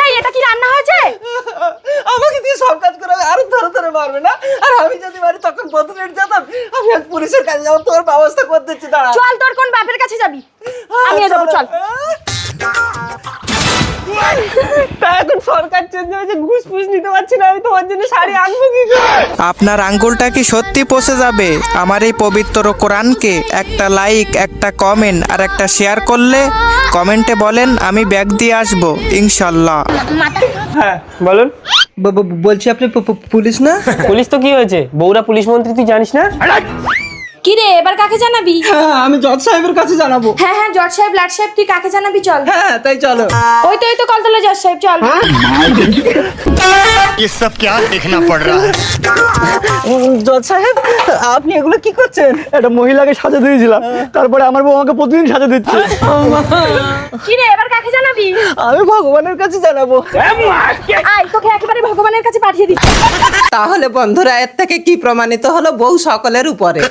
এই এটা কি রান্না হয়েছে? আমাকে দিয়ে সব কাজ করে আরো ধরে ধরে মারবে না? আর আমি যদি মারি তখন বদলে যেতাম। আমি এক পুলিশের কাছে যাবো, তোর ব্যবস্থা করে দিচ্ছি, দাঁড়া। চল, তোর কোন বাপের কাছে যাবি? আমিও যাবো, চল। তা এখন সরকার চেঞ্জ হয়েছে, ঘুষ ফুস নিতে পারছি না, আমি তোমার জন্য শাড়ি আনবো কি করে? আপনার আঙ্গুলটা কি সত্যি পচে যাবে আমার এই পবিত্র কোরআনকে? একটা লাইক, একটা কমেন্ট আর একটা শেয়ার করলে কমেন্টে বলেন আমি ব্যাগ দিয়ে আসবো ইনশাল্লাহ। হ্যাঁ বলুন। বলছি আপনি পুলিশ না? পুলিশ তো কি হয়েছে, বউরা পুলিশ মন্ত্রী, তুই জানিস না? কি রে, এবার কাকে জানাবি? হ্যাঁ আমি জজ সাহেবের কাছে জানাবো। হ্যাঁ হ্যাঁ, জজ সাহেব, লাট সাহেব, তুই কাকে জানাবি? চল। হ্যাঁ তাই চলো। ওই তো কলতলা জজ সাহেব, চল। ये सब क्या देखना पड़ रहा है? জজ সাহেব আপনি এগুলো কি করছেন? একটা মহিলাকে সাজা দিয়েছিলাম, তারপরে আমার বউ আমাকে প্রতিদিন সাজা দিচ্ছে। কি রে, এবার কাকে জানাবি? আমি ভগবানের কাছে জানাবো। আয়, তোকে একেবারে ভগবানের কাছে পাঠিয়ে দিচ্ছি। তাহলে বন্ধুরা এর থেকে কি প্রমাণিত হলো? বউ সকলের উপরে।